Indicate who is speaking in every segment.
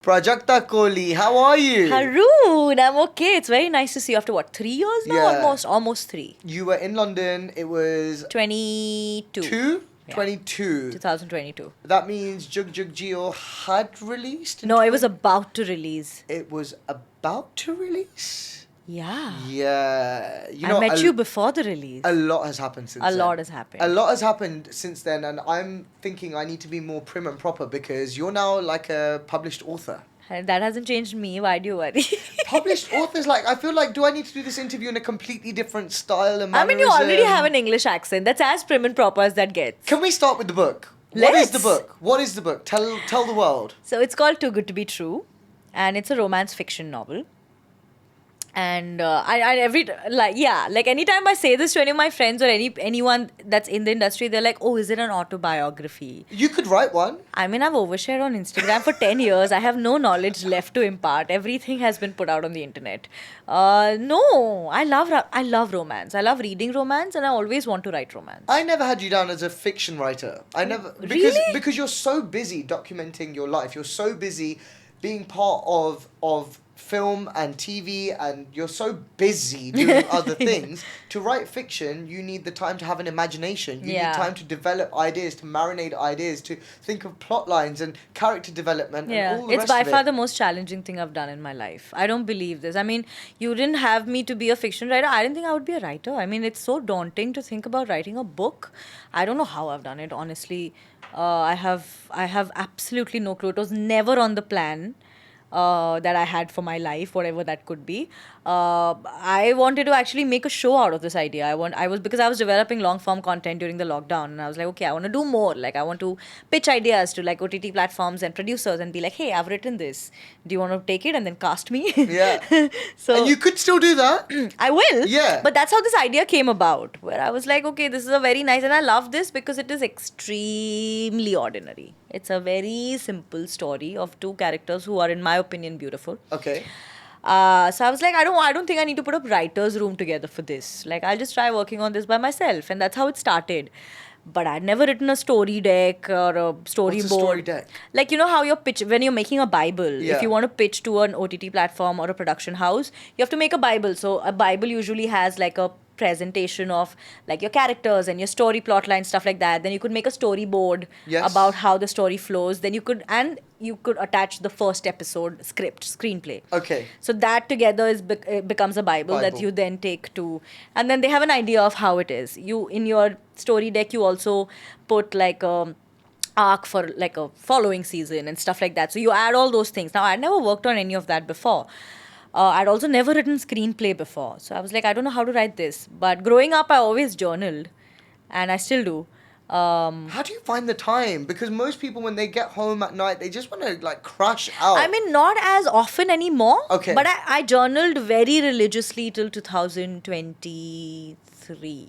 Speaker 1: Prajakta Koli, how are you?
Speaker 2: Haroon, I'm okay. It's very nice to see you after what, 3 years now?
Speaker 1: Yeah.
Speaker 2: Almost three.
Speaker 1: You were in London, it was
Speaker 2: 22.
Speaker 1: two?
Speaker 2: Yeah.
Speaker 1: 22.
Speaker 2: 2022.
Speaker 1: That means Jeeyo had released?
Speaker 2: No, it was about to release.
Speaker 1: It was about to release?
Speaker 2: Yeah.
Speaker 1: Yeah.
Speaker 2: I met you before the release.
Speaker 1: A lot has happened since then.
Speaker 2: A lot has happened.
Speaker 1: A lot has happened since then, and I'm thinking I need to be more prim and proper because you're now like a published author.
Speaker 2: And that hasn't changed me. Why do you worry?
Speaker 1: Published authors, like, I feel like, do I need to do this interview in a completely different style and
Speaker 2: I mean, you already
Speaker 1: mannerism?
Speaker 2: have an English accent. That's as prim and proper as that gets.
Speaker 1: Can we start with the book? What is the
Speaker 2: Let's.
Speaker 1: book? What is the book? Tell the world.
Speaker 2: So it's called Too Good to Be True. And it's a romance fiction novel. And anytime I say this to any of my friends or anyone that's in the industry, they're like, oh, is it an autobiography?
Speaker 1: You could write one.
Speaker 2: I mean, I've overshared on Instagram for 10 years. I have no knowledge left to impart. Everything has been put out on the internet. No, I love romance. I love reading romance, and I always want to write romance.
Speaker 1: I never had you down as a fiction writer. I never because you're so busy documenting your life. You're so busy being part of film and TV, and you're so busy doing other things. To write fiction, you need the time to have an imagination. You need time to develop ideas, to marinate ideas, to think of plot lines and character development and all the
Speaker 2: It's
Speaker 1: rest
Speaker 2: by
Speaker 1: of it.
Speaker 2: far the most challenging thing I've done in my life. I don't believe this. I mean, you didn't have me to be a fiction writer. I didn't think I would be a writer. I mean, it's so daunting to think about writing a book. I don't know how I've done it, honestly. I have absolutely no clue. It was never on the plan that I had for my life, whatever that could be. I wanted to actually make a show out of this idea. Because I was developing long form content during the lockdown, and I was like, okay, I want to do more. Like, I want to pitch ideas to like OTT platforms and producers and be like, hey, I've written this. Do you want to take it and then cast me?
Speaker 1: Yeah.
Speaker 2: So
Speaker 1: And you could still do that.
Speaker 2: I will.
Speaker 1: Yeah.
Speaker 2: But that's how this idea came about, where I was like, okay, this is a very nice, and I love this because it is extremely ordinary. It's a very simple story of two characters who are, in my opinion, beautiful.
Speaker 1: Okay.
Speaker 2: So I was like, I don't think I need to put a writer's room together for this. Like, I'll just try working on this by myself. And that's how it started. But I'd never written a story deck or a storyboard.
Speaker 1: What's a story deck?
Speaker 2: Like, you know how when you're making a Bible,
Speaker 1: Yeah.
Speaker 2: if you want to pitch to an OTT platform or a production house, you have to make a Bible. So a Bible usually has like a presentation of like your characters and your story plot line, stuff like that. Then you could make a storyboard about how the story flows. Then you could attach the first episode script, screenplay.
Speaker 1: Okay.
Speaker 2: So that together becomes a Bible that you then take to, and then they have an idea of how it is. You, in your story deck, you also put like a arc for like a following season and stuff like that. So you add all those things. Now, I'd never worked on any of that before. I'd also never written screenplay before. So I was like, I don't know how to write this. But growing up, I always journaled, and I still do.
Speaker 1: How do you find the time? Because most people, when they get home at night, they just want to like crash out.
Speaker 2: I mean, not as often anymore.
Speaker 1: Okay.
Speaker 2: But I journaled very religiously till 2023.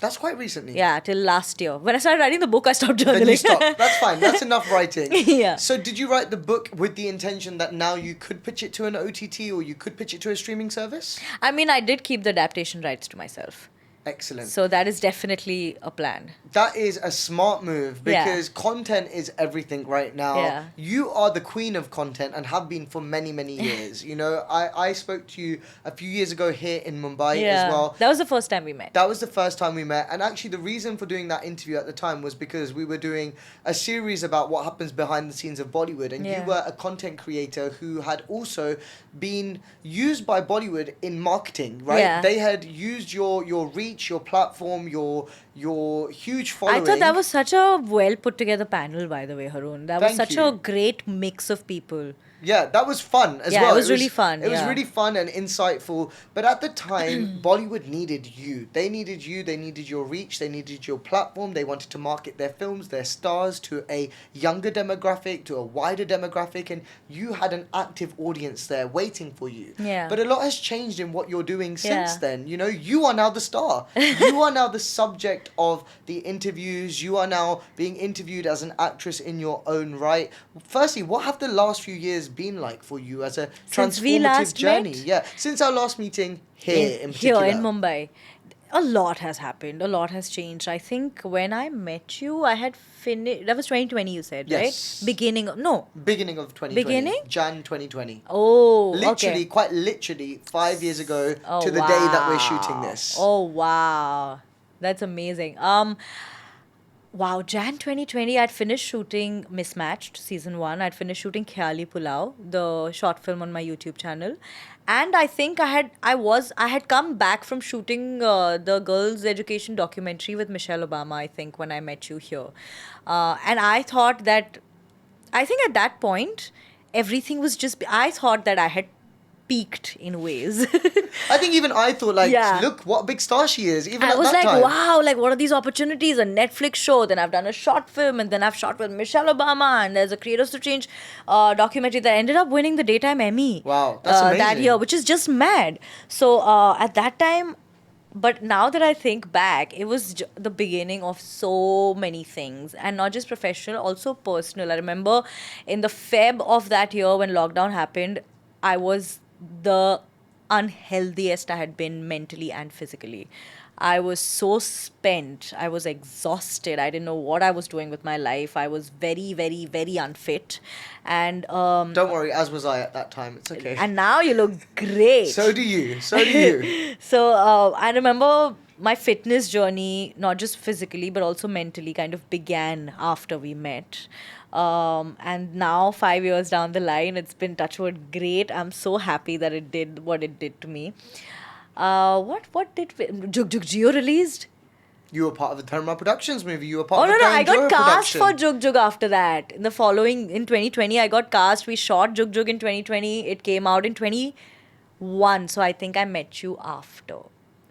Speaker 1: That's quite recently.
Speaker 2: Yeah, till last year. When I started writing the book, I stopped journaling.
Speaker 1: Then you stop. That's fine. That's enough writing.
Speaker 2: Yeah.
Speaker 1: So did you write the book with the intention that now you could pitch it to an OTT or you could pitch it to a streaming service?
Speaker 2: I mean, I did keep the adaptation rights to myself.
Speaker 1: Excellent.
Speaker 2: So that is definitely a plan.
Speaker 1: That is a smart move because content is everything right now.
Speaker 2: Yeah.
Speaker 1: You are the queen of content and have been for many, many years. You know, I spoke to you a few years ago here in Mumbai as well.
Speaker 2: That was the first time we met.
Speaker 1: That was the first time we met. And actually, the reason for doing that interview at the time was because we were doing a series about what happens behind the scenes of Bollywood. And you were a content creator who had also been used by Bollywood in marketing, right?
Speaker 2: Yeah.
Speaker 1: They had used your reach, your platform, your huge following.
Speaker 2: I thought that was such a well put together panel, by the way, Haroon. That was such a great mix of people.
Speaker 1: Yeah, that was fun as well.
Speaker 2: Yeah, it was really fun.
Speaker 1: It was really fun and insightful. But at the time, Bollywood needed you. They needed you. They needed your reach. They needed your platform. They wanted to market their films, their stars to a younger demographic, to a wider demographic. And you had an active audience there waiting for you.
Speaker 2: Yeah.
Speaker 1: But a lot has changed in what you're doing since then. You know, you are now the star. You are now the subject of the interviews. You are now being interviewed as an actress in your own right. Firstly, what have the last few years been like for you as a
Speaker 2: Since we
Speaker 1: transformative
Speaker 2: last
Speaker 1: journey?
Speaker 2: met?
Speaker 1: Yeah, since our last meeting here in particular.
Speaker 2: Here in Mumbai. A lot has happened. A lot has changed. I think when I met you, I had finished. That was 2020, you said, right?
Speaker 1: Yes.
Speaker 2: Beginning of. No.
Speaker 1: Beginning of 2020.
Speaker 2: Beginning?
Speaker 1: Jan 2020.
Speaker 2: Oh,
Speaker 1: Literally,
Speaker 2: okay.
Speaker 1: quite literally, 5 years ago
Speaker 2: Oh,
Speaker 1: to the day that we're shooting
Speaker 2: wow.
Speaker 1: this.
Speaker 2: Oh, wow. That's amazing. Wow, Jan 2020, I'd finished shooting Mismatched season 1. I'd finished shooting Khayali Pulao, the short film on my YouTube channel. And I think I had come back from shooting the girls' education documentary with Michelle Obama, I think, when I met you here. And I think at that point, everything was just, I thought that I had peaked in ways.
Speaker 1: I think even I thought, like,
Speaker 2: Yeah.
Speaker 1: look what a big star she is, even
Speaker 2: I
Speaker 1: at
Speaker 2: was
Speaker 1: that
Speaker 2: like,
Speaker 1: time.
Speaker 2: wow, like what are these opportunities? A Netflix show, then I've done a short film, and then I've shot with Michelle Obama, and there's a Creators to Change documentary that ended up winning the Daytime Emmy
Speaker 1: Wow, that's
Speaker 2: that
Speaker 1: amazing.
Speaker 2: year, which is just mad. So at that time, but now that I think back, it was the beginning of so many things, and not just professional, also personal. I remember in the Feb of that year when lockdown happened, I was the unhealthiest I had been mentally and physically. I was so spent. I was exhausted. I didn't know what I was doing with my life. I was very, very, very unfit. And
Speaker 1: Don't worry, as was I at that time. It's okay.
Speaker 2: and now you look great.
Speaker 1: So do you. So do you.
Speaker 2: So I remember my fitness journey, not just physically but also mentally, kind of began after we met. And now, 5 years down the line, it's been touchwood great. I'm so happy that it did what it did to me. What did Jug Jug Jeeyo released?
Speaker 1: You were part of the Dharma Productions movie. You were part
Speaker 2: Oh
Speaker 1: of
Speaker 2: no
Speaker 1: the
Speaker 2: no!
Speaker 1: Karan
Speaker 2: I got
Speaker 1: Johar
Speaker 2: cast
Speaker 1: production.
Speaker 2: for Jug Jug after that. In 2020, I got cast. We shot Jug Jug in 2020. It came out in 21. So I think I met you after.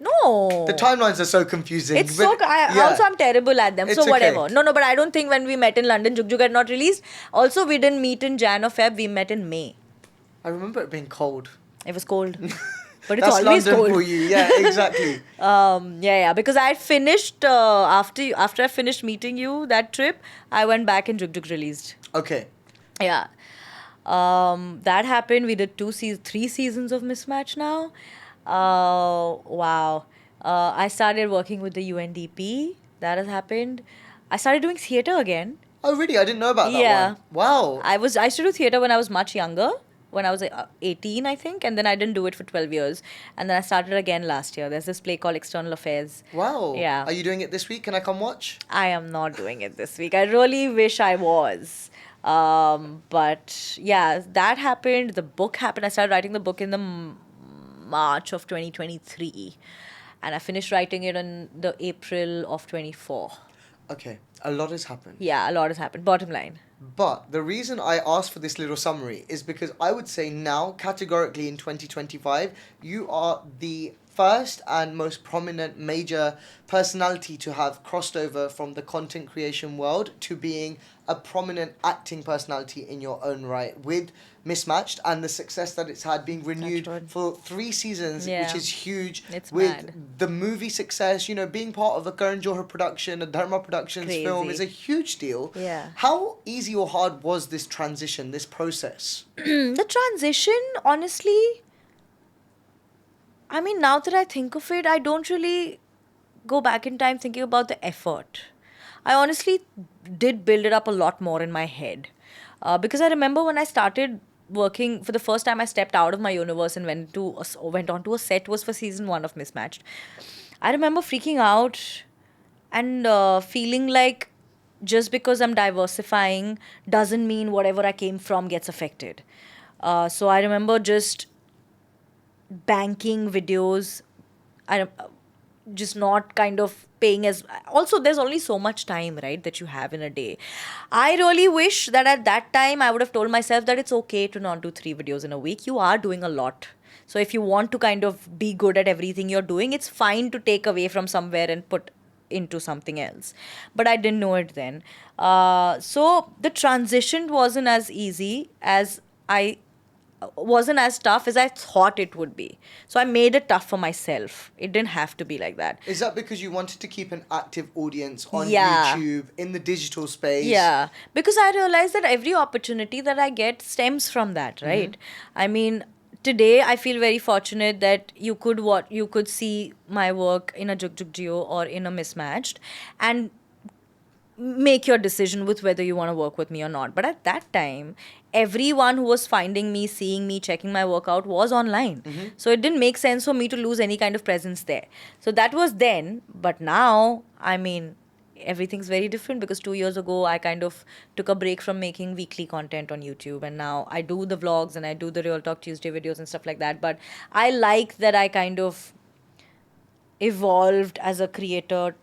Speaker 2: No.
Speaker 1: The timelines are so confusing.
Speaker 2: It's so.
Speaker 1: but- yeah.
Speaker 2: Also, I'm terrible at them.
Speaker 1: It's
Speaker 2: So whatever.
Speaker 1: okay.
Speaker 2: No, no. But I don't think when we met in London, Jug Jug had not released. Also, we didn't meet in Jan or Feb. We met in May.
Speaker 1: I remember it being cold.
Speaker 2: It was cold. But it's
Speaker 1: That's
Speaker 2: always
Speaker 1: London
Speaker 2: cold.
Speaker 1: for you. Yeah, exactly.
Speaker 2: Yeah. Because I had finished after I finished meeting you that trip, I went back and Jug Jug released.
Speaker 1: Okay.
Speaker 2: Yeah. That happened. We did 3 seasons of Mismatch now. Wow. I started working with the UNDP. That has happened. I started doing theatre again.
Speaker 1: Oh, really? I didn't know about that
Speaker 2: Yeah.
Speaker 1: one. Wow.
Speaker 2: I used to do theatre when I was much younger, when I was 18, I think, and then I didn't do it for 12 years. And then I started again last year. There's this play called External Affairs.
Speaker 1: Wow.
Speaker 2: Yeah.
Speaker 1: Are you doing it this week? Can I come watch?
Speaker 2: I am not doing it this week. I really wish I was. But yeah, that happened. The book happened. I started writing the book in the March of 2023. And I finished writing it in the April of 24.
Speaker 1: Okay. A lot has happened.
Speaker 2: Yeah, a lot has happened. Bottom line.
Speaker 1: But the reason I asked for this little summary is because I would say now, categorically in 2025, you are the first and most prominent major personality to have crossed over from the content creation world to being a prominent acting personality in your own right, with Mismatched and the success that it's had, being renewed
Speaker 2: Touchwood.
Speaker 1: for 3 seasons,
Speaker 2: Yeah.
Speaker 1: which is huge.
Speaker 2: It's
Speaker 1: with
Speaker 2: mad.
Speaker 1: the movie success, being part of a Karan Johar production, a Dharma Productions
Speaker 2: Crazy.
Speaker 1: film is a huge deal.
Speaker 2: Yeah.
Speaker 1: How easy or hard was this transition, this process?
Speaker 2: The transition, honestly, I mean, now that I think of it, I don't really go back in time thinking about the effort. I honestly did build it up a lot more in my head. Because I remember when I started working, for the first time I stepped out of my universe and went onto a set, was for season 1 of Mismatched. I remember freaking out and feeling like just because I'm diversifying doesn't mean whatever I came from gets affected. So I remember just banking videos. I just not kind of paying as. Also, there's only so much time, right, that you have in a day. I really wish that at that time I would have told myself that it's okay to not do 3 videos in a week. You are doing a lot. So if you want to kind of be good at everything you're doing, it's fine to take away from somewhere and put into something else. But I didn't know it then. So the transition wasn't as easy as I wasn't as tough as I thought it would be. So I made it tough for myself. It didn't have to be like that.
Speaker 1: Is that because you wanted to keep an active audience on
Speaker 2: Yeah.
Speaker 1: YouTube, in the digital space?
Speaker 2: Yeah. Because I realized that every opportunity that I get stems from that, right? I mean, today I feel very fortunate that you could see my work in a Jeeyo or in a Mismatched, and make your decision with whether you want to work with me or not. But at that time, everyone who was finding me, seeing me, checking my work out was online. So it didn't make sense for me to lose any kind of presence there. So that was then. But now, I mean, everything's very different, because 2 years ago, I kind of took a break from making weekly content on YouTube. And now I do the vlogs and I do the Real Talk Tuesday videos and stuff like that. But I like that I kind of evolved as a creator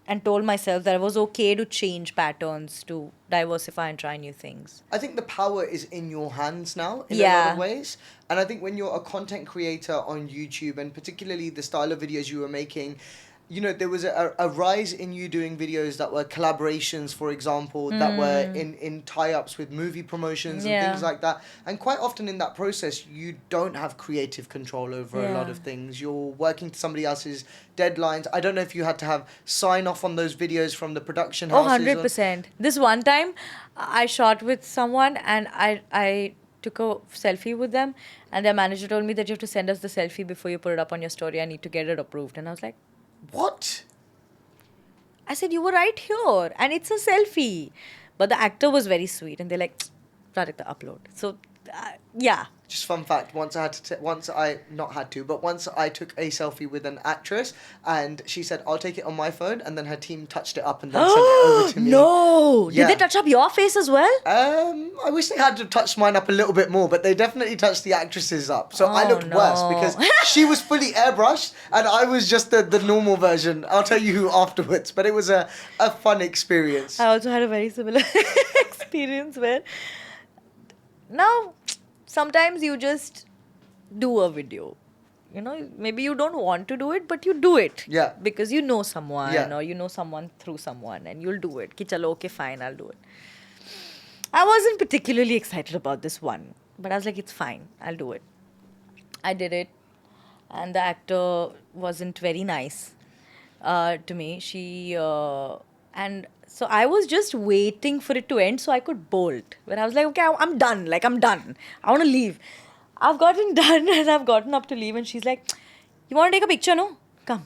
Speaker 2: and told myself that it was okay to change patterns, to diversify and try new things.
Speaker 1: I think the power is in your hands now in a lot of
Speaker 2: Yeah.
Speaker 1: ways. And I think when you're a content creator on YouTube, and particularly the style of videos you were making, you know, there was a rise in you doing videos that were collaborations, for example, that were in tie-ups with movie promotions and
Speaker 2: Yeah.
Speaker 1: things like that. And quite often in that process, you don't have creative control over a lot
Speaker 2: Yeah.
Speaker 1: of things. You're working to somebody else's deadlines. I don't know if you had to have sign off on those videos from the production
Speaker 2: Oh,
Speaker 1: houses.
Speaker 2: 100%. This one time, I shot with someone and I took a selfie with them, and their manager told me that you have to send us the selfie before you put it up on your story. I need to get it approved. And I was like,
Speaker 1: What?
Speaker 2: I said, you were right here, and it's a selfie. But the actor was very sweet, and they're like, Prajakta, upload. So, yeah.
Speaker 1: Just fun fact, once I took a selfie with an actress, and she said, I'll take it on my phone, and then her team touched it up and then sent it over to me.
Speaker 2: No!
Speaker 1: Yeah.
Speaker 2: Did they touch up your face as well?
Speaker 1: I wish they had to touch mine up a little bit more, but they definitely touched the actresses up. So I
Speaker 2: Oh,
Speaker 1: looked worse
Speaker 2: no.
Speaker 1: because she was fully airbrushed and I was just the normal version. I'll tell you who afterwards, but it was a fun experience.
Speaker 2: I also had a very similar experience where now sometimes you just do a video. You know, maybe you don't want to do it, but you do it.
Speaker 1: Yeah.
Speaker 2: Because you know someone,
Speaker 1: Yeah.
Speaker 2: or you know someone through someone, and you'll do it. Ki chalo, okay, fine, I'll do it. I wasn't particularly excited about this one, but I was like, it's fine, I'll do it. I did it, and the actor wasn't very nice to me. And so I was just waiting for it to end so I could bolt. When I was like, okay, I'm done. Like, I'm done. I want to leave. I've gotten done and I've gotten up to leave, and she's like, you want to take a picture, no? Come.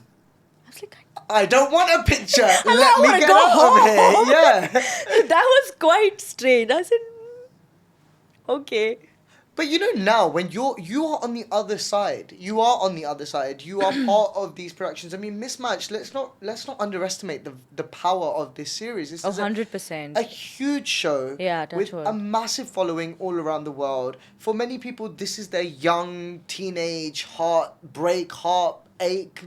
Speaker 2: I was like,
Speaker 1: I don't want a picture.
Speaker 2: I
Speaker 1: Let me
Speaker 2: wanna
Speaker 1: get
Speaker 2: go
Speaker 1: out
Speaker 2: home.
Speaker 1: of here. Yeah.
Speaker 2: that was quite strange. I said, okay.
Speaker 1: But you know, now when you are on the other side, you are part of these productions. I mean, Mismatched, let's not underestimate the power of this series. This is
Speaker 2: 100%.
Speaker 1: a huge show,
Speaker 2: Yeah, touch
Speaker 1: with
Speaker 2: wood.
Speaker 1: a massive following all around the world. For many people, this is their young teenage heartache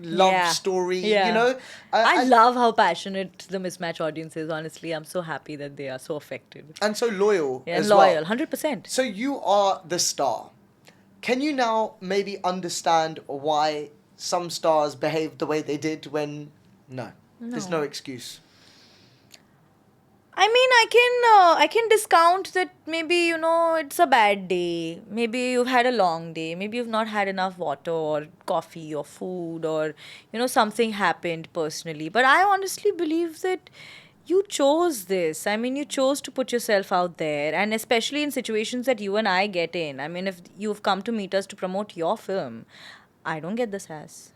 Speaker 1: love
Speaker 2: Yeah.
Speaker 1: story.
Speaker 2: Yeah.
Speaker 1: You know,
Speaker 2: I love how passionate the Mismatch audience is, honestly. I'm so happy that they are so affected.
Speaker 1: and so loyal
Speaker 2: Yeah,
Speaker 1: as
Speaker 2: and loyal,
Speaker 1: well.
Speaker 2: 100%.
Speaker 1: So you are the star. Can you now maybe understand why some stars behaved the way they did when... No. There's no excuse.
Speaker 2: I mean, I can discount that maybe, you know, it's a bad day. Maybe you've had a long day. Maybe you've not had enough water or coffee or food, or, you know, something happened personally. But I honestly believe that you chose this. I mean, you chose to put yourself out there. And especially in situations that you and I get in. I mean, if you've come to meet us to promote your film, I don't get the sass.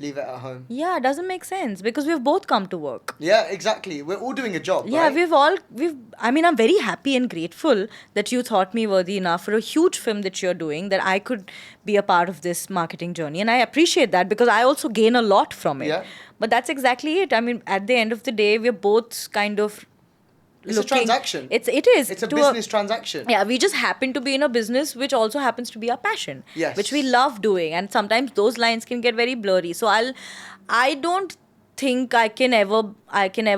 Speaker 1: Leave it at home.
Speaker 2: Yeah, it doesn't make sense because we've both come to work.
Speaker 1: Yeah, exactly. We're all doing a job,
Speaker 2: Yeah,
Speaker 1: right?
Speaker 2: I mean, I'm very happy and grateful that you thought me worthy enough for a huge film that you're doing, that I could be a part of this marketing journey. And I appreciate that because I also gain a lot from it.
Speaker 1: Yeah.
Speaker 2: But that's exactly it. I mean, at the end of the day, we're both kind of
Speaker 1: It's a transaction.
Speaker 2: It is.
Speaker 1: It's a
Speaker 2: to
Speaker 1: business transaction.
Speaker 2: Yeah, we just happen to be in a business which also happens to be our passion.
Speaker 1: Yes.
Speaker 2: Which we love doing. And sometimes those lines can get very blurry. So I don't think I can ever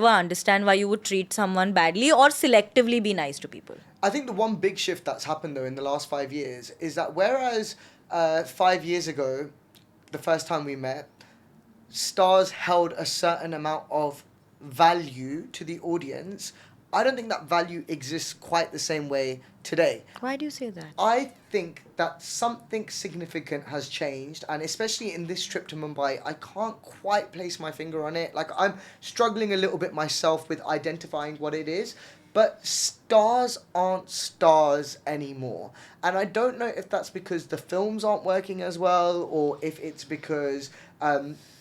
Speaker 2: understand why you would treat someone badly or selectively be nice to people.
Speaker 1: I think the one big shift that's happened though in the last 5 years is that whereas 5 years ago, the first time we met, stars held a certain amount of value to the audience, I don't think that value exists quite the same way today.
Speaker 2: Why do you say that?
Speaker 1: I think that something significant has changed, and especially in this trip to Mumbai, I can't quite place my finger on it. Like, I'm struggling a little bit myself with identifying what it is, But stars aren't stars anymore. And I don't know if that's because the films aren't working as well, or if it's because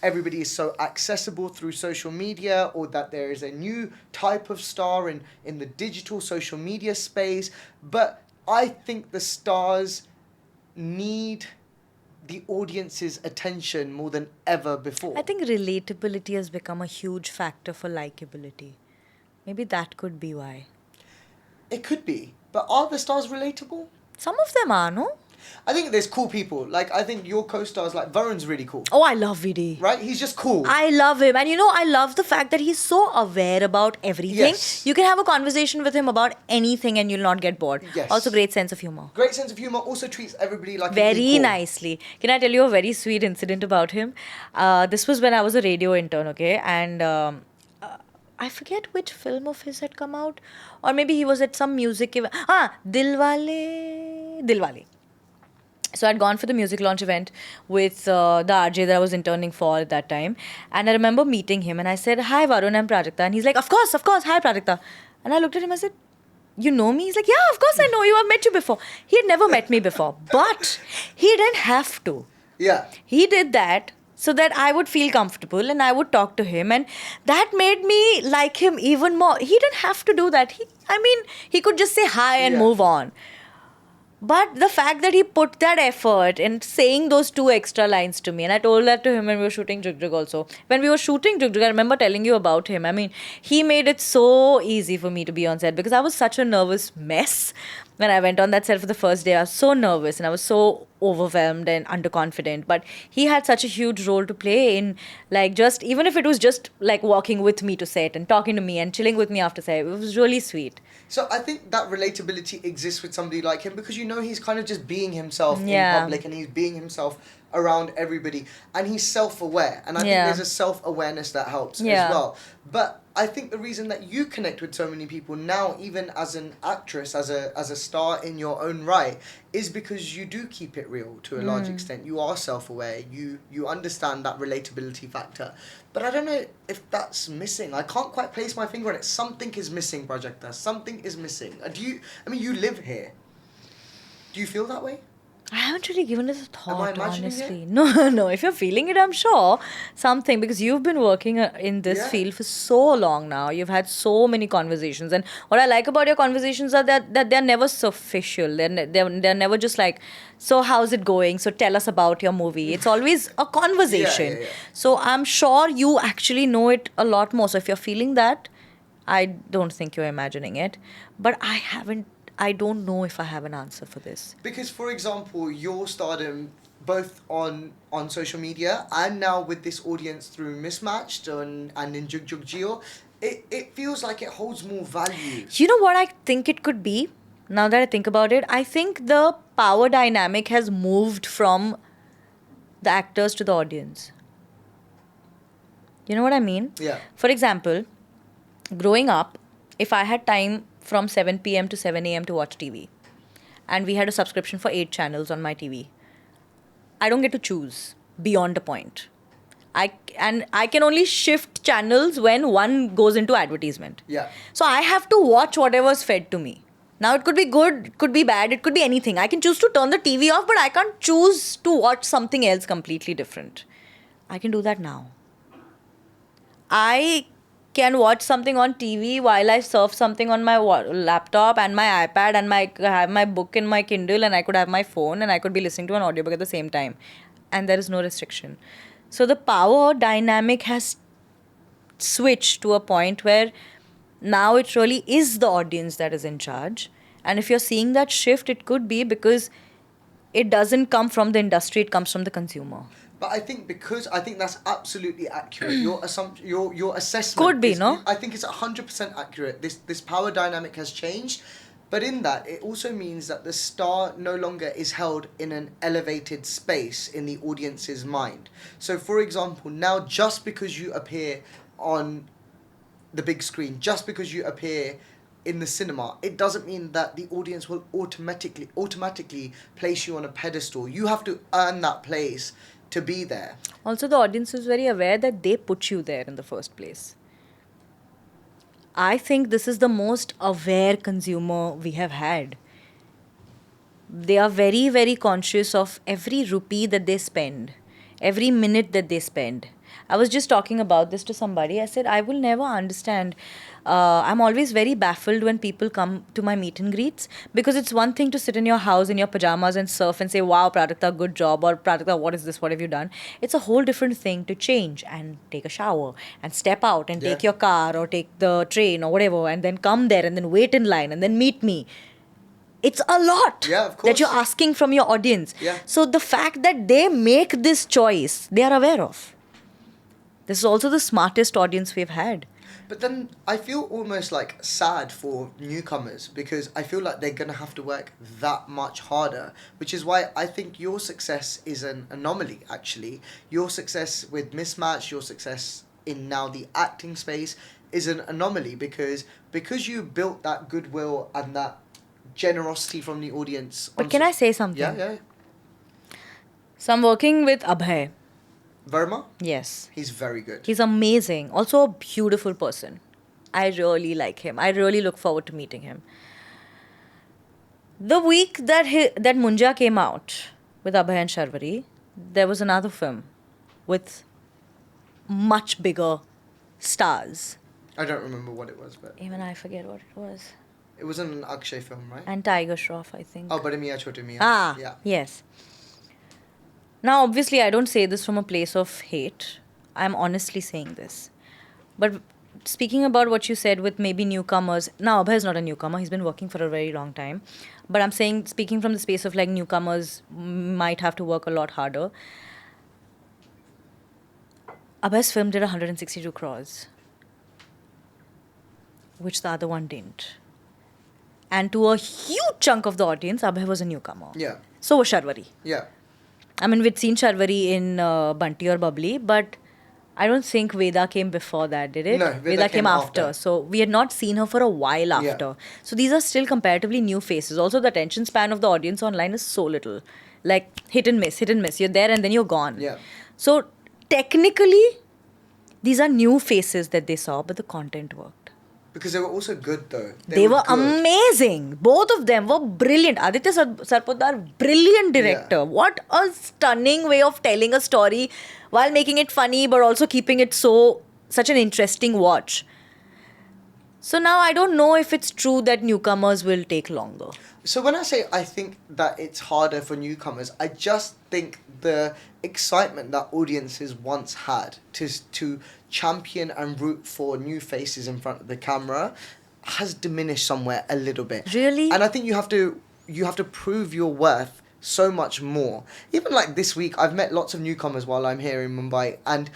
Speaker 1: everybody is so accessible through social media, or that there is a new type of star in the digital social media space. But I think the stars need the audience's attention more than ever before.
Speaker 2: I think relatability has become a huge factor for likability. Maybe that could be why.
Speaker 1: It could be. But are the stars relatable?
Speaker 2: Some of them are, no?
Speaker 1: I think there's cool people. Like, I think your co-stars, like, Varun's really cool.
Speaker 2: Oh, I love VD.
Speaker 1: Right? He's just cool.
Speaker 2: I love him. And I love the fact that he's so aware about everything.
Speaker 1: Yes.
Speaker 2: You can have a conversation with him about anything and you'll not get bored.
Speaker 1: Yes.
Speaker 2: Also, great sense of humor.
Speaker 1: Great sense of humor. Also treats everybody like
Speaker 2: Very
Speaker 1: equal.
Speaker 2: nicely. Can I tell you a very sweet incident about him? This was when I was a radio intern, okay? And I forget which film of his had come out. Or maybe he was at some music event. Dilwale. Dilwale. So I'd gone for the music launch event with the RJ that I was interning for at that time. And I remember meeting him and I said, "Hi Varun, I'm Prajakta." And he's like, of course, hi Prajakta. And I looked at him, I said, "You know me?" He's like, "Yeah, of course I know you. I've met you before." He had never met me before. But he didn't have to.
Speaker 1: Yeah.
Speaker 2: He did that so that I would feel comfortable and I would talk to him. And that made me like him even more. He didn't have to do that. He could just say hi and move on. But the fact that he put that effort in saying those 2 extra lines to me, and I told that to him when we were shooting Jug Jug also. When we were shooting Jug Jug, I remember telling you about him. He made it so easy for me to be on set because I was such a nervous mess. When I went on that set for the first day, I was so nervous and I was so overwhelmed and underconfident. But he had such a huge role to play in, even if it was just like walking with me to set and talking to me and chilling with me after set. It was really sweet.
Speaker 1: So I think that relatability exists with somebody like him because he's kind of just being himself in public and he's being himself around everybody and he's self-aware and I think there's a self-awareness that helps as well. But I think the reason that you connect with so many people now, even as an actress, as a star in your own right, is because you do keep it real to a large extent. You are self-aware. You understand that relatability factor. But I don't know if that's missing. I can't quite place my finger on it. Something is missing, Prajakta. Something is missing. You live here. Do you feel that way?
Speaker 2: I haven't really given it a thought,
Speaker 1: Am I imagining
Speaker 2: honestly.
Speaker 1: it?
Speaker 2: No. If you're feeling it, I'm sure something, because you've been working in this field for so long now. You've had so many conversations, and what I like about your conversations are that they're never superficial. They're never just like, "So how's it going? So tell us about your movie." It's always a conversation.
Speaker 1: Yeah.
Speaker 2: So I'm sure you actually know it a lot more. So if you're feeling that, I don't think you're imagining it, but I don't know if I have an answer for this.
Speaker 1: Because, for example, your stardom, both on social media and now with this audience through Mismatched and in Jug Jug Jeeyo, it feels like it holds more value.
Speaker 2: You know what I think it could be? Now that I think about it, I think the power dynamic has moved from the actors to the audience. You know what I mean?
Speaker 1: Yeah.
Speaker 2: For example, growing up, if I had time from 7 p.m. to 7 a.m. to watch TV, and we had a subscription for 8 channels on my TV, I don't get to choose beyond a point. I can only shift channels when one goes into advertisement.
Speaker 1: Yeah.
Speaker 2: So I have to watch whatever's fed to me. Now it could be good, it could be bad, it could be anything. I can choose to turn the TV off, but I can't choose to watch something else completely different. I can do that now. I can watch something on TV while I surf something on my laptop and my iPad and have my book in my Kindle, and I could have my phone and I could be listening to an audiobook at the same time. And there is no restriction. So the power dynamic has switched to a point where now it really is the audience that is in charge. And if you're seeing that shift, it could be because it doesn't come from the industry, it comes from the consumer.
Speaker 1: But I think that's absolutely accurate. Your assumption, your assessment
Speaker 2: could be, no?
Speaker 1: I think it's 100% accurate. This power dynamic has changed, but in that it also means that the star no longer is held in an elevated space in the audience's mind. So, for example, now just because you appear on the big screen, just because you appear in the cinema, it doesn't mean that the audience will automatically place you on a pedestal. You have to earn that place to be there.
Speaker 2: Also, the audience is very aware that they put you there in the first place. I think this is the most aware consumer we have had. They are very, very conscious of every rupee that they spend, every minute that they spend. I was just talking about this to somebody. I said, I will never understand. I'm always very baffled when people come to my meet and greets, because it's one thing to sit in your house in your pajamas and surf and say, wow, Prajakta, good job, or Prajakta, what is this? What have you done? It's a whole different thing to change and take a shower and step out and
Speaker 1: Yeah.
Speaker 2: take your car or take the train or whatever, and then come there and then wait in line and then meet me. It's a lot
Speaker 1: Yeah, of
Speaker 2: that
Speaker 1: course.
Speaker 2: you're asking from your audience.
Speaker 1: Yeah.
Speaker 2: So the fact that they make this choice, they are aware of. This is also the smartest audience we've had.
Speaker 1: But then I feel almost like sad for newcomers because I feel like they're going to have to work that much harder, which is why I think your success is an anomaly, actually. Your success with Mismatched, your success in now the acting space is an anomaly because you built that goodwill and that generosity from the audience.
Speaker 2: But can I say something?
Speaker 1: Yeah.
Speaker 2: So I'm working with Abhay.
Speaker 1: Verma?
Speaker 2: Yes.
Speaker 1: He's very good.
Speaker 2: He's amazing. Also a beautiful person. I really like him. I really look forward to meeting him. The week that that Munja came out with Abhay and Sharvari, there was another film with much bigger stars.
Speaker 1: I don't remember what it was, but
Speaker 2: Even I forget what it was.
Speaker 1: it wasn't an Akshay film, right?
Speaker 2: And Tiger Shroff, I think.
Speaker 1: Oh, Bade Miyan Chote Miyan.
Speaker 2: Ah,
Speaker 1: Yeah.
Speaker 2: yes. Now, obviously, I don't say this from a place of hate. I'm honestly saying this. But speaking about what you said with maybe newcomers, now Abhay is not a newcomer. He's been working for a very long time. But I'm saying, speaking from the space of like newcomers might have to work a lot harder. Abhay's film did 162 crores, which the other one didn't. And to a huge chunk of the audience, Abhay was a newcomer.
Speaker 1: Yeah.
Speaker 2: So was Sharvari.
Speaker 1: Yeah.
Speaker 2: I mean, we'd seen Sharvari in Bunty or Bubbly, but I don't think Veda came before that, did it?
Speaker 1: No, Veda came after.
Speaker 2: So we had not seen her for a while after.
Speaker 1: Yeah.
Speaker 2: So these are still comparatively new faces. Also, the attention span of the audience online is so little. Like hit and miss, hit and miss. You're there and then you're gone.
Speaker 1: Yeah.
Speaker 2: So technically, these are new faces that they saw, but the content worked.
Speaker 1: Because they were also good, though.
Speaker 2: They were
Speaker 1: good.
Speaker 2: amazing. Both of them were brilliant. Aditya Sarpotdar, brilliant director.
Speaker 1: Yeah.
Speaker 2: What a stunning way of telling a story while making it funny, but also keeping it such an interesting watch. So now I don't know if it's true that newcomers will take longer.
Speaker 1: So when I say I think that it's harder for newcomers, I just think the excitement that audiences once had to champion and root for new faces in front of the camera has diminished somewhere a little bit.
Speaker 2: Really?
Speaker 1: And I think you have to prove your worth so much more. Even like this week, I've met lots of newcomers while I'm here in Mumbai, and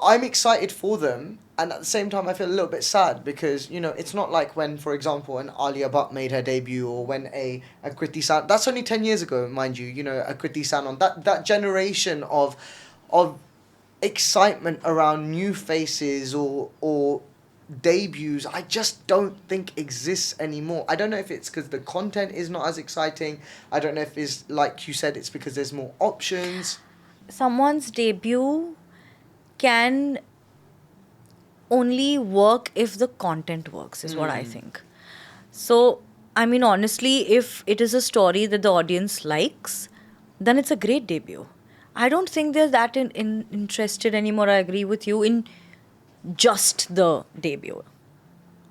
Speaker 1: I'm excited for them, and at the same time I feel a little bit sad because, you know, it's not like when, for example, an Alia Bhatt made her debut, or when a Kriti Sanon, that's only 10 years ago, mind you, a Kriti Sanon, that generation of excitement around new faces or debuts, I just don't think exists anymore. I don't know if it's because the content is not as exciting. I don't know if it's, like you said, it's because there's more options.
Speaker 2: Someone's debut can only work if the content works, is what I think. So, I mean, honestly, if it is a story that the audience likes, then it's a great debut. I don't think they're that interested anymore. I agree with you in just the debut.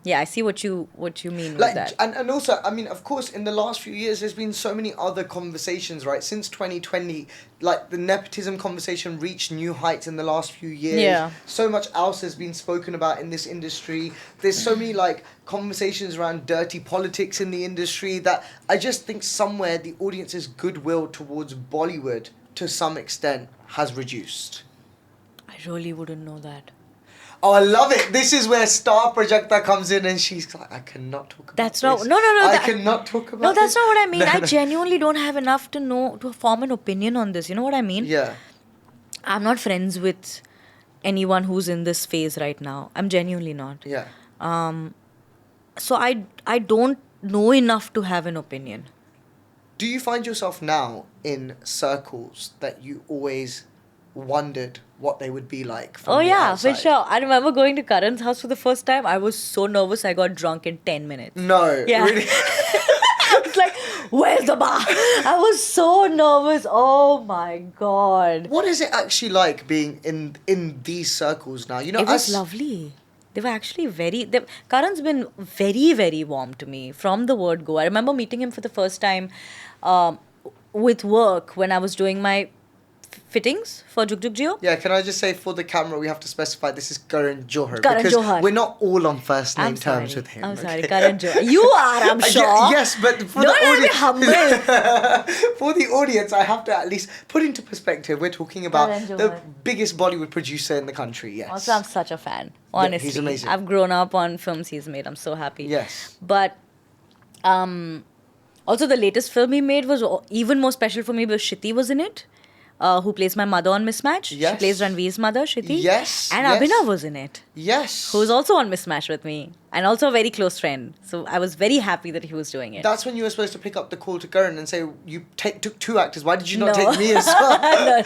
Speaker 2: Yeah, I see what you mean with that.
Speaker 1: And also, I mean, of course, in the last few years, there's been so many other conversations, right? Since 2020, like the nepotism conversation reached new heights in the last few years.
Speaker 2: Yeah.
Speaker 1: So much else has been spoken about in this industry. There's so many like conversations around dirty politics in the industry that I just think somewhere the audience's goodwill towards Bollywood to some extent has reduced.
Speaker 2: I really wouldn't know that.
Speaker 1: Oh, I love it. This is where Star Prajakta comes in and she's like, I cannot talk about
Speaker 2: That's
Speaker 1: this.
Speaker 2: not... No.
Speaker 1: I cannot talk about
Speaker 2: No, that's
Speaker 1: this.
Speaker 2: not what I mean.
Speaker 1: No,
Speaker 2: I
Speaker 1: no.
Speaker 2: genuinely don't have enough to form an opinion on this. You know what I mean?
Speaker 1: Yeah.
Speaker 2: I'm not friends with anyone who's in this phase right now. I'm genuinely not.
Speaker 1: Yeah.
Speaker 2: So I don't know enough to have an opinion.
Speaker 1: Do you find yourself now in circles that you always wondered what they would be like
Speaker 2: Oh
Speaker 1: from the
Speaker 2: yeah, for
Speaker 1: outside?
Speaker 2: sure. I remember going to Karan's house for the first time. I was so nervous. I got drunk in 10 minutes.
Speaker 1: No,
Speaker 2: Yeah.
Speaker 1: really?
Speaker 2: I was like, where's the bar? I was so nervous. Oh my God.
Speaker 1: What is it actually like being in these circles now? You know,
Speaker 2: It was lovely. They were actually Karan's been very, very warm to me from the word go. I remember meeting him for the first time with work when I was doing my fittings for Jeeyo.
Speaker 1: Yeah, can I just say for the camera, we have to specify this is Karan Johar.
Speaker 2: Karan
Speaker 1: because
Speaker 2: Johar.
Speaker 1: we're not all on first name
Speaker 2: I'm
Speaker 1: terms
Speaker 2: sorry.
Speaker 1: with him.
Speaker 2: I'm
Speaker 1: okay?
Speaker 2: sorry, Karan Johar. You are, I'm sure.
Speaker 1: Yes, but for
Speaker 2: Don't
Speaker 1: the
Speaker 2: let me
Speaker 1: audience,
Speaker 2: humble.
Speaker 1: for the audience, I have to at least put into perspective. We're talking about
Speaker 2: Karan
Speaker 1: the
Speaker 2: Johar.
Speaker 1: biggest Bollywood producer in the country. Yes.
Speaker 2: Also, I'm such a fan. Honestly,
Speaker 1: he's amazing.
Speaker 2: I've grown up on films he's made. I'm so happy.
Speaker 1: Yes.
Speaker 2: But also the latest film he made was even more special for me because Shruti was in it, who plays my mother on Mismatched.
Speaker 1: Yes.
Speaker 2: She plays Ranveer's mother, Shruti.
Speaker 1: Yes,
Speaker 2: And
Speaker 1: yes.
Speaker 2: Abhinav was in it,
Speaker 1: Yes.
Speaker 2: who's also on Mismatched with me, and also a very close friend. So I was very happy that he was doing it.
Speaker 1: That's when you were supposed to pick up the call to Karan and say, you took two actors. Why did you not
Speaker 2: No.
Speaker 1: take me as well?
Speaker 2: No.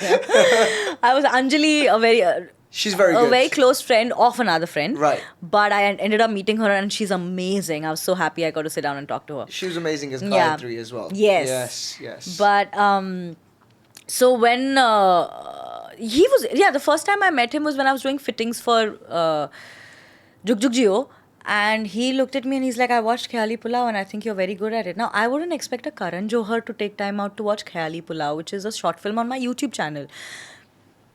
Speaker 2: I was Anjali, a very...
Speaker 1: She's very good.
Speaker 2: A very close friend of another friend.
Speaker 1: Right.
Speaker 2: But I ended up meeting her and she's amazing. I was so happy I got to sit down and talk to her.
Speaker 1: She was amazing as
Speaker 2: Yeah.
Speaker 1: Gayatri as well.
Speaker 2: Yes.
Speaker 1: Yes, yes.
Speaker 2: But so when the first time I met him was when I was doing fittings for Jeeyo, and he looked at me and he's like, I watched Khayali Pulao and I think you're very good at it. Now I wouldn't expect a Karan Johar to take time out to watch Khayali Pulao, which is a short film on my YouTube channel.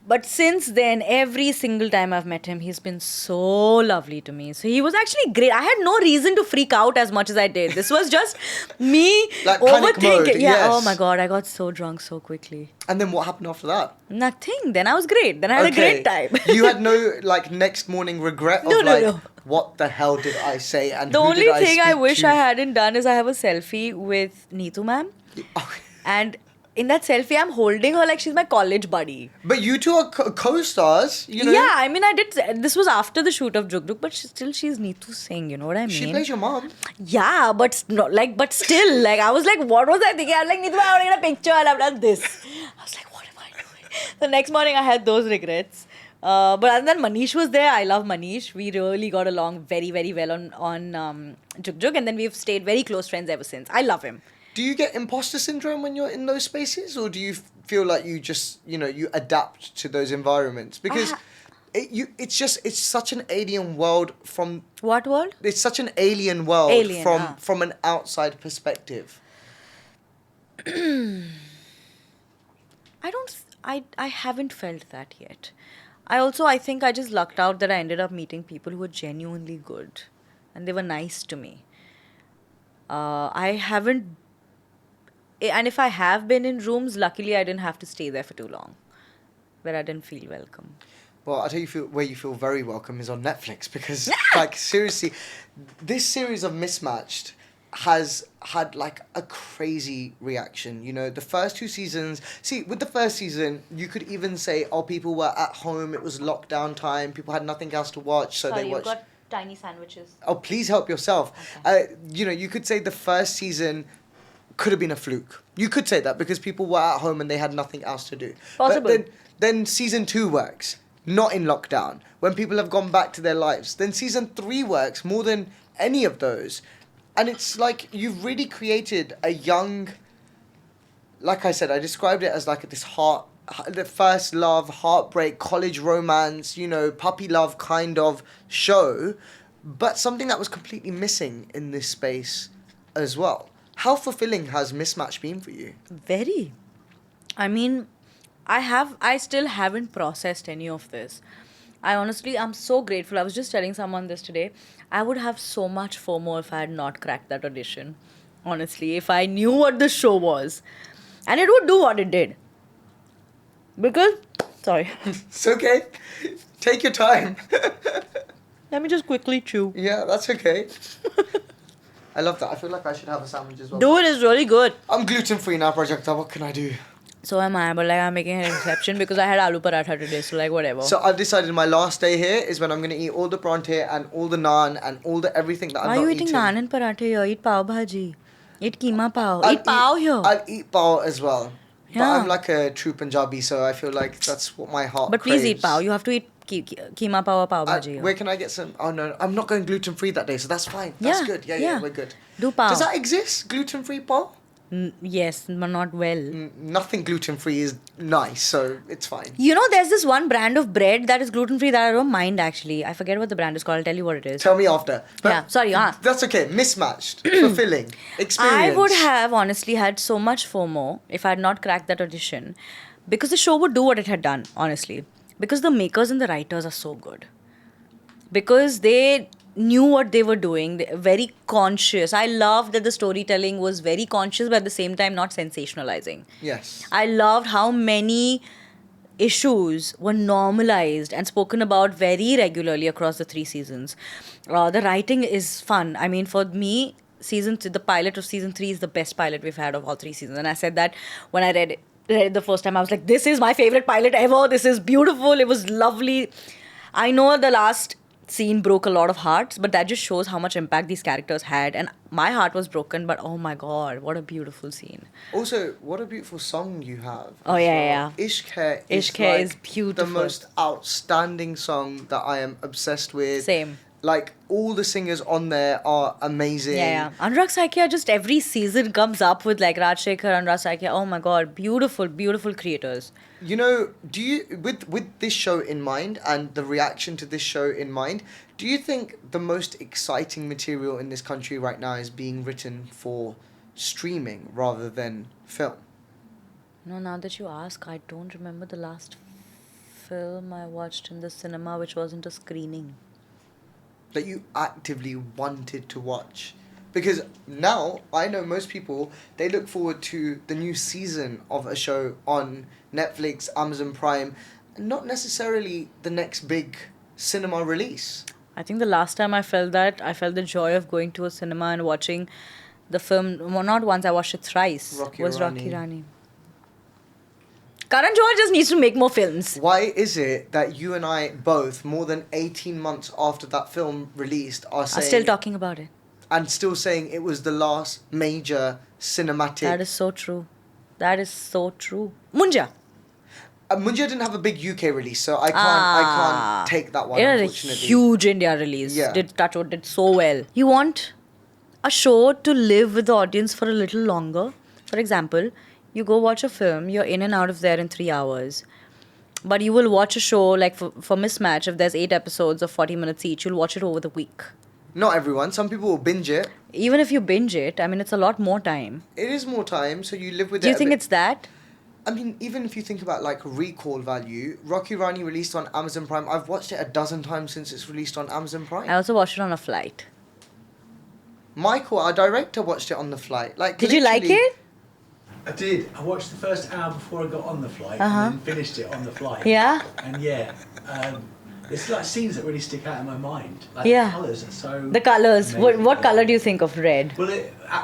Speaker 2: But since then, every single time I've met him, he's been so lovely to me. So he was actually great. I had no reason to freak out as much as I did. This was just me
Speaker 1: Like panic
Speaker 2: overthinking.
Speaker 1: mode,
Speaker 2: Yeah.
Speaker 1: yes.
Speaker 2: Oh my God, I got so drunk so quickly.
Speaker 1: And then what happened after that?
Speaker 2: Nothing. Then I was great. Then I had a great time.
Speaker 1: You had no next morning regret of
Speaker 2: No.
Speaker 1: what the hell did I say and
Speaker 2: The
Speaker 1: who
Speaker 2: only
Speaker 1: did I
Speaker 2: thing I
Speaker 1: speak
Speaker 2: wish
Speaker 1: to?
Speaker 2: I hadn't done is I have a selfie with Neetu ma'am.
Speaker 1: Oh.
Speaker 2: And in that selfie, I'm holding her like she's my college buddy.
Speaker 1: But you two are co-stars, you know.
Speaker 2: Yeah, I mean, I did. This was after the shoot of Jug Jug, but she's Neetu Singh. You know what I mean?
Speaker 1: She plays your mom.
Speaker 2: Yeah, but still, like, I was like, what was I thinking? I was like, Neetu, I want to get a picture, and I've done this. I was like, what am I doing? The next morning, I had those regrets. But other than Manish was there, I love Manish. We really got along very, very well on Jug Jug, and then we've stayed very close friends ever since. I love him.
Speaker 1: Do you get imposter syndrome when you're in those spaces, or do you feel like you just, you adapt to those environments? Because it's such an alien world from...
Speaker 2: What world?
Speaker 1: It's such an alien world from an outside perspective.
Speaker 2: I haven't felt that yet. I think I just lucked out that I ended up meeting people who were genuinely good. And they were nice to me. I haven't... And if I have been in rooms, luckily I didn't have to stay there for too long. Where I didn't feel welcome.
Speaker 1: Well, I'll tell you where you feel very welcome is on Netflix. Because, like, seriously, this series of Mismatched has had, like, a crazy reaction. You know, the first two seasons... See, with the first season, you could even say, people were at home, it was lockdown time, people had nothing else to watch, so they watched...
Speaker 2: You've got tiny sandwiches.
Speaker 1: Oh, please help yourself.
Speaker 2: Okay.
Speaker 1: You could say the first season could have been a fluke. You could say that because people were at home and they had nothing else to do.
Speaker 2: Possible.
Speaker 1: But then season 2 works, not in lockdown, when people have gone back to their lives. Then season 3 works more than any of those. And it's like you've really created a young... Like I said, I described it as like this the first love, heartbreak, college romance, puppy love kind of show, but something that was completely missing in this space as well. How fulfilling has Mismatch been for you?
Speaker 2: Very. I mean, I still haven't processed any of this. I'm so grateful. I was just telling someone this today. I would have so much FOMO if I had not cracked that audition. Honestly, if I knew what the show was. And it would do what it did. Because, sorry.
Speaker 1: It's okay. Take your time.
Speaker 2: Let me just quickly chew.
Speaker 1: Yeah, that's okay. I love that. I feel like I should have a sandwich as well.
Speaker 2: Dude, it's really good.
Speaker 1: I'm gluten-free now, Prajakta. What can I do?
Speaker 2: So am I, but I'm making an exception because I had aloo paratha today, so whatever.
Speaker 1: So I've decided my last day here is when I'm going to eat all the parathe and all the naan and all the everything that
Speaker 2: Why
Speaker 1: I've not
Speaker 2: are
Speaker 1: eaten.
Speaker 2: you eating naan and parathe here? Eat pav bhaji. Eat keema pav. Eat pav here.
Speaker 1: I'll eat pav as well. But
Speaker 2: Yeah.
Speaker 1: I'm like a true Punjabi, so I feel like that's what my heart
Speaker 2: But please eat
Speaker 1: craves.
Speaker 2: pav. You have to eat keema pav or pav bhaji.
Speaker 1: Where can I get some? Oh no, I'm not going gluten free that day, so that's fine. That's
Speaker 2: Yeah,
Speaker 1: good. Yeah,
Speaker 2: yeah.
Speaker 1: we're good.
Speaker 2: Do pav.
Speaker 1: Does that exist? Gluten free pav?
Speaker 2: Yes, but not well.
Speaker 1: Nothing gluten free is nice, so it's fine.
Speaker 2: You know, there's this one brand of bread that is gluten free that I don't mind actually. I forget what the brand is called. I'll tell you what it is.
Speaker 1: Tell me after. But
Speaker 2: Yeah, sorry,
Speaker 1: That's okay. Mismatched, fulfilling, experience.
Speaker 2: I would have honestly had so much FOMO if I had not cracked that audition, because the show would do what it had done, honestly. Because the makers and the writers are so good. Because they knew what they were doing, they very conscious. I loved that the storytelling was very conscious, but at the same time not sensationalizing.
Speaker 1: Yes.
Speaker 2: I loved how many issues were normalized and spoken about very regularly across the 3 seasons. The writing is fun. I mean, for me, the pilot of season 3 is the best pilot we've had of all 3 seasons. And I said that when I read it the first time. I was like, this is my favorite pilot ever. This is beautiful. It was lovely. I know the last scene broke a lot of hearts, but that just shows how much impact these characters had. And my heart was broken, but oh my god, what a beautiful scene.
Speaker 1: Also, what a beautiful song you have.
Speaker 2: Oh,
Speaker 1: as
Speaker 2: yeah,
Speaker 1: well. Ishq Hai
Speaker 2: Ishq
Speaker 1: is
Speaker 2: Hai
Speaker 1: like
Speaker 2: is beautiful.
Speaker 1: the most outstanding song that I am obsessed with.
Speaker 2: Same.
Speaker 1: Like, all the singers on there are amazing.
Speaker 2: Yeah. Anurag Saikia just every season comes up with like Rajshekhar, Anurag Saikia. Oh my god, beautiful, beautiful creators.
Speaker 1: You know, do you with this show in mind and the reaction to this show in mind, do you think the most exciting material in this country right now is being written for streaming rather than film?
Speaker 2: No, now that you ask, I don't remember the last film I watched in the cinema which wasn't a screening.
Speaker 1: That you actively wanted to watch? Because now I know most people, they look forward to the new season of a show on Netflix, Amazon Prime, and not necessarily the next big cinema release.
Speaker 2: I think the last time I felt the joy of going to a cinema and watching the film, well, not once, I watched it thrice, was Rocky Rani. Karan Johar just needs to make more films.
Speaker 1: Why is it that you and I both, more than 18 months after that film released, are
Speaker 2: Still talking about it.
Speaker 1: And still saying it was the last major cinematic...
Speaker 2: That is so true. That is so true. Munja.
Speaker 1: Munja didn't have a big UK release, so I can't take that one,
Speaker 2: it had a
Speaker 1: unfortunately.
Speaker 2: huge India release.
Speaker 1: Yeah.
Speaker 2: Did so well. You want a show to live with the audience for a little longer. For example, you go watch a film, you're in and out of there in 3 hours. But you will watch a show, like for Mismatched, if there's 8 episodes of 40 minutes each, you'll watch it over the week.
Speaker 1: Not everyone. Some people will binge it.
Speaker 2: Even if you binge it, I mean, it's a lot more time.
Speaker 1: It is more time, so you live with it.
Speaker 2: Do you think it's that?
Speaker 1: I mean, even if you think about, like, recall value, Rocky Rani released on Amazon Prime. I've watched it a dozen times since it's released on Amazon Prime.
Speaker 2: I also watched it on a flight.
Speaker 1: Michael, our director, watched it on the flight. Like,
Speaker 2: Did you like it?
Speaker 3: I did. I watched the first hour before I got on the flight and then finished it on the flight.
Speaker 2: Yeah?
Speaker 3: And it's like scenes that really stick out in my mind. Like
Speaker 2: Yeah.
Speaker 3: the colours are so...
Speaker 2: The colours.
Speaker 3: amazing.
Speaker 2: What colour do you think of red?
Speaker 3: Well,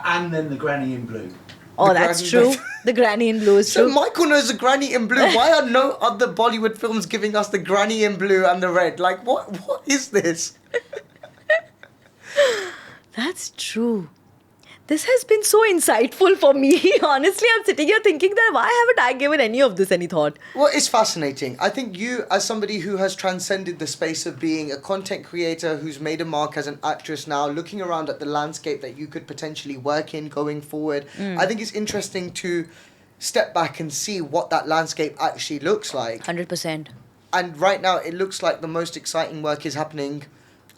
Speaker 3: and then the granny in blue.
Speaker 2: Oh,
Speaker 1: The
Speaker 2: that's
Speaker 1: granny-
Speaker 2: true. The granny in blue is
Speaker 1: So
Speaker 2: true.
Speaker 1: Michael knows the granny in blue. Why are no other Bollywood films giving us the granny in blue and the red? Like, what is this?
Speaker 2: That's true. This has been so insightful for me. Honestly, I'm sitting here thinking that why haven't I given any of this any thought?
Speaker 1: Well, it's fascinating. I think you, as somebody who has transcended the space of being a content creator, who's made a mark as an actress now, looking around at the landscape that you could potentially work in going forward, I think it's interesting to step back and see what that landscape actually looks like.
Speaker 2: 100%.
Speaker 1: And right now, it looks like the most exciting work is happening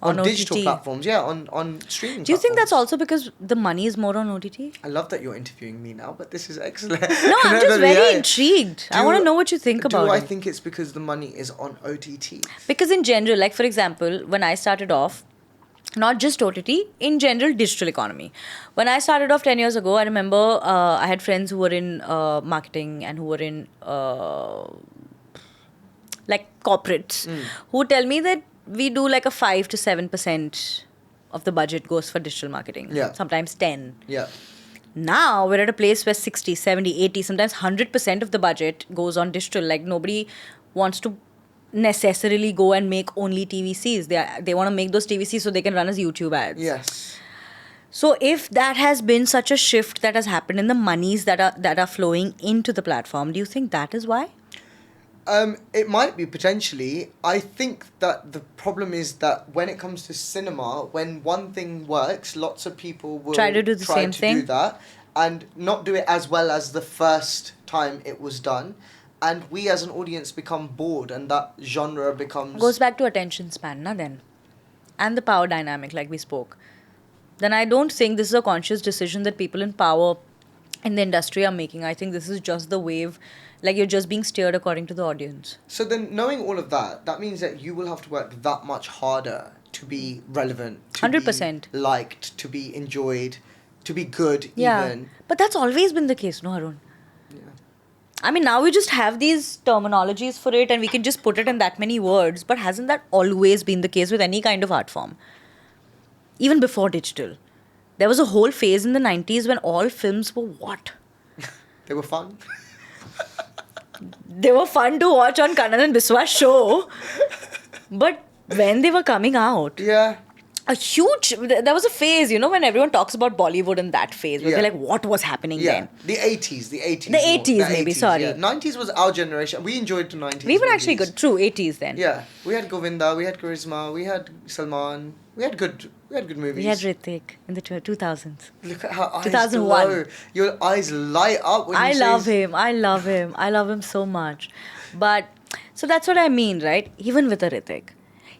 Speaker 1: on digital
Speaker 2: OTT.
Speaker 1: platforms. Yeah, on streaming
Speaker 2: Do you think that's
Speaker 1: platforms.
Speaker 2: also because the money is more on OTT?
Speaker 1: I love that you're interviewing me now, but this is excellent.
Speaker 2: No, I'm just very intrigued. I want to know what you think about
Speaker 1: Do I
Speaker 2: it.
Speaker 1: think it's because the money is on OTT?
Speaker 2: Because in general, like for example, when I started off, not just OTT, in general, digital economy. When I started off 10 years ago, I remember I had friends who were in marketing and who were in like corporates who would tell me that we do like a 5 to 7% of the budget goes for digital marketing.
Speaker 1: Yeah.
Speaker 2: Sometimes 10.
Speaker 1: Yeah.
Speaker 2: Now we're at a place where 60, 70, 80, sometimes 100% of the budget goes on digital. Like nobody wants to necessarily go and make only TVCs. They want to make those TVCs so they can run as YouTube ads.
Speaker 1: Yes.
Speaker 2: So if that has been such a shift that has happened in the monies that are flowing into the platform, do you think that is why?
Speaker 1: It might be potentially. I think that the problem is that when it comes to cinema, when one thing works, lots of people will
Speaker 2: Try to do the same thing.
Speaker 1: do that and not do it as well as the first time it was done. And we as an audience become bored, and that genre becomes...
Speaker 2: Goes back to attention span, na then. And the power dynamic, like we spoke. Then I don't think this is a conscious decision that people in power in the industry are making. I think this is just the wave, like you're just being steered according to the audience.
Speaker 1: So then, knowing all of that, that means that you will have to work that much harder to be relevant, to
Speaker 2: 100%.
Speaker 1: be liked, to be enjoyed, to be good
Speaker 2: Yeah.
Speaker 1: even.
Speaker 2: But that's always been the case, no, Haroon?
Speaker 1: Yeah.
Speaker 2: I mean, now we just have these terminologies for it and we can just put it in that many words. But hasn't that always been the case with any kind of art form? Even before digital. There was a whole phase in the 90s when all films were what?
Speaker 1: They were fun.
Speaker 2: They were fun to watch on Kanan and Biswa's show. But when they were coming out,
Speaker 1: Yeah.
Speaker 2: there was a phase, when everyone talks about Bollywood in that phase. Where
Speaker 1: Yeah.
Speaker 2: they're like, what was happening
Speaker 1: Yeah,
Speaker 2: then?
Speaker 1: the 80s.
Speaker 2: The 80s maybe, sorry.
Speaker 1: Yeah. 90s was our generation. We enjoyed the 90s.
Speaker 2: We were actually
Speaker 1: movies.
Speaker 2: good. True, 80s then.
Speaker 1: Yeah, we had Govinda, we had Charisma, we had Salman. We had good movies.
Speaker 2: We had Ritik in the 2000s.
Speaker 1: Look at how eyes
Speaker 2: 2001.
Speaker 1: glow. Your eyes light up when
Speaker 2: I
Speaker 1: you
Speaker 2: love
Speaker 1: say...
Speaker 2: him. I love him. I love him so much. But, so that's what I mean, right? Even with a Ritik.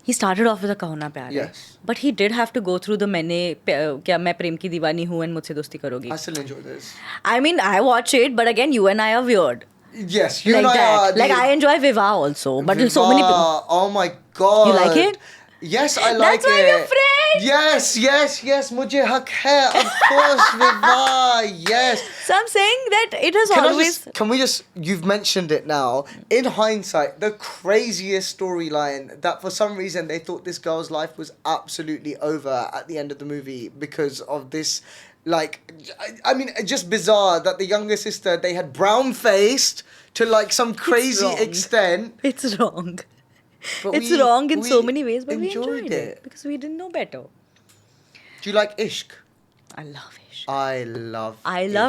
Speaker 2: He started off with a Kaho Na Pyar Hai.
Speaker 1: Yes.
Speaker 2: But he did have to go through the Kya Main Prem Ki Deewani Hu and Mujhse Dosti Karogi.
Speaker 1: I still enjoy this.
Speaker 2: I mean, I watch it, but again, you and I are weird.
Speaker 1: Yes, you
Speaker 2: Like
Speaker 1: and I
Speaker 2: that.
Speaker 1: are...
Speaker 2: Like, I enjoy Viva also. But so many people...
Speaker 1: Viva, oh my God.
Speaker 2: You like it?
Speaker 1: Yes, I like
Speaker 2: That's why
Speaker 1: it.
Speaker 2: we're friends.
Speaker 1: Yes. Mujhe hak hai. Of course, Viva. Yes.
Speaker 2: So I'm saying that it has always...
Speaker 1: You've mentioned it now. In hindsight, the craziest storyline that for some reason they thought this girl's life was absolutely over at the end of the movie because of this, I mean, just bizarre that the younger sister, they had brown-faced to some crazy
Speaker 2: wrong.
Speaker 1: extent.
Speaker 2: It's wrong.
Speaker 1: But
Speaker 2: It's wrong in so
Speaker 1: we
Speaker 2: many ways, but we enjoyed it.
Speaker 1: it.
Speaker 2: Because we didn't know better.
Speaker 1: Do you like Ishq?
Speaker 2: I love Ishq.
Speaker 1: I love
Speaker 2: Ishq. I
Speaker 1: love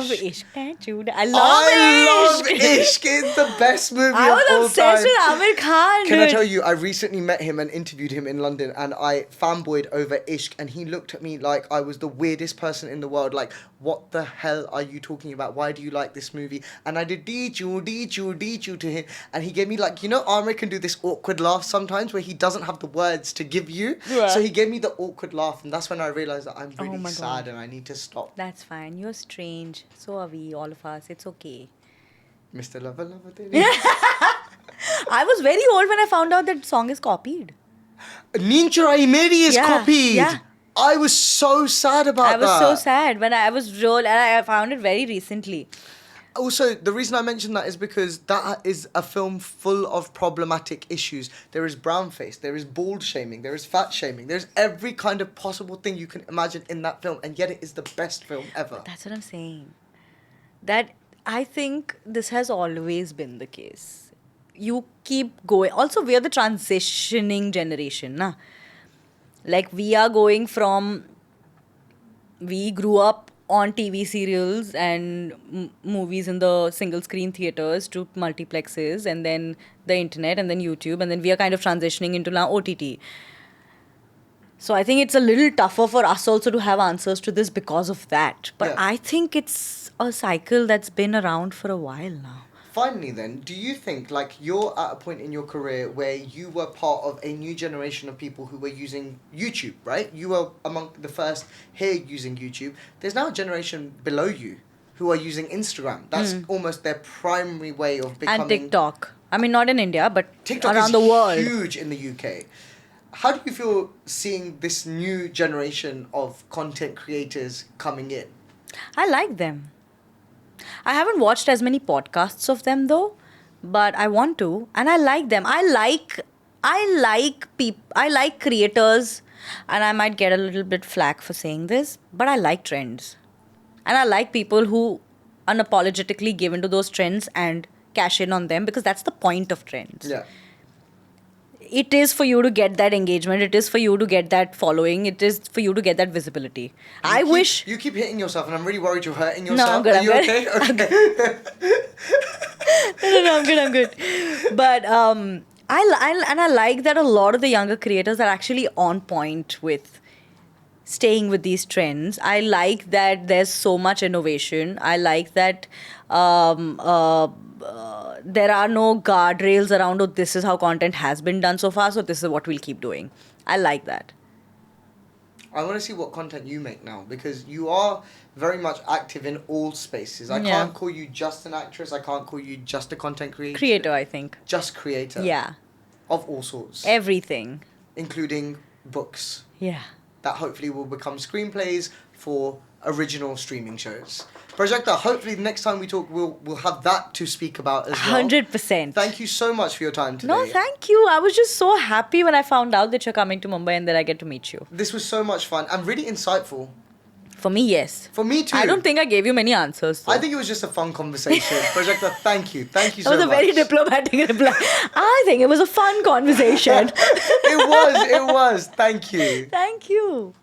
Speaker 2: love Ishq.
Speaker 1: Ishq. It's the best movie
Speaker 2: I
Speaker 1: of
Speaker 2: was
Speaker 1: all
Speaker 2: obsessed
Speaker 1: time.
Speaker 2: with Amir Khan.
Speaker 1: Can I
Speaker 2: dude.
Speaker 1: tell you, I recently met him and interviewed him in London, and I fanboyed over Ishq, and he looked at me like I was the weirdest person in the world. Like, what the hell are you talking about? Why do you like this movie? And I did dee-choo to him, and he gave me Amir can do this awkward laugh sometimes where he doesn't have the words to give you.
Speaker 2: Yeah.
Speaker 1: So he gave me the awkward laugh, and that's when I realized that I'm really
Speaker 2: my
Speaker 1: sad
Speaker 2: God.
Speaker 1: and I need to stop.
Speaker 2: That's fine. You're strange. So are we, all of us. It's okay.
Speaker 1: Mr. Lover,
Speaker 2: I was very old when I found out that song is copied.
Speaker 1: Neen Churai Meri is
Speaker 2: Yeah,
Speaker 1: copied.
Speaker 2: yeah.
Speaker 1: I was so sad about
Speaker 2: I was
Speaker 1: that.
Speaker 2: so sad when I was and I found it very recently.
Speaker 1: Also, the reason I mention that is because that is a film full of problematic issues. There is brownface, there is bald shaming, there is fat shaming, there's every kind of possible thing you can imagine in that film, and yet it is the best film ever.
Speaker 2: That's what I'm saying. That I think this has always been the case. You keep going. Also, we are the transitioning generation, na? Like, we are going from... We grew up on TV serials and movies in the single screen theaters to multiplexes and then the internet and then YouTube, and then we are kind of transitioning into now OTT. So I think it's a little tougher for us also to have answers to this because of that. But
Speaker 1: Yeah.
Speaker 2: I think it's a cycle that's been around for a while now.
Speaker 1: Finally then, do you think, you're at a point in your career where you were part of a new generation of people who were using YouTube, right? You were among the first here using YouTube. There's now a generation below you who are using Instagram. That's almost their primary way of becoming...
Speaker 2: And TikTok. I mean, not in India, but
Speaker 1: TikTok
Speaker 2: around
Speaker 1: is
Speaker 2: the world.
Speaker 1: huge in the UK. How do you feel seeing this new generation of content creators coming in?
Speaker 2: I like them. I haven't watched as many podcasts of them though, but I want to, and I like them. I like creators, and I might get a little bit flack for saying this, but I like trends. And I like people who unapologetically give into those trends and cash in on them, because that's the point of trends.
Speaker 1: Yeah.
Speaker 2: it is for you to get that engagement. It is for you to get that following. It is for you to get that visibility.
Speaker 1: You keep hitting yourself, and I'm really worried you're hurting yourself.
Speaker 2: No, I'm good.
Speaker 1: Are you okay? Okay.
Speaker 2: No, I'm good. But I like that a lot of the younger creators are actually on point with staying with these trends. I like that there's so much innovation. I like that there are no guardrails around, oh, this is how content has been done so far, so this is what we'll keep doing. I like that.
Speaker 1: I want to see what content you make now, because you are very much active in all spaces. I can't call you just an actress. I can't call you just a content creator.
Speaker 2: Creator, I think.
Speaker 1: Just creator.
Speaker 2: Yeah.
Speaker 1: Of all sorts.
Speaker 2: Everything.
Speaker 1: Including books.
Speaker 2: Yeah.
Speaker 1: That hopefully will become screenplays for original streaming shows. Prajakta, hopefully the next time we talk, we'll have that to speak about as well.
Speaker 2: 100%.
Speaker 1: Thank you so much for your time today.
Speaker 2: No, thank you. I was just so happy when I found out that you're coming to Mumbai and that I get to meet you.
Speaker 1: This was so much fun and really insightful.
Speaker 2: For me, yes.
Speaker 1: For me too.
Speaker 2: I don't think I gave you many answers.
Speaker 1: I think it was just a fun conversation. Prajakta, thank you. Thank you so much.
Speaker 2: That was a very diplomatic reply. I think it was a fun conversation.
Speaker 1: It was. Thank you.
Speaker 2: Thank you.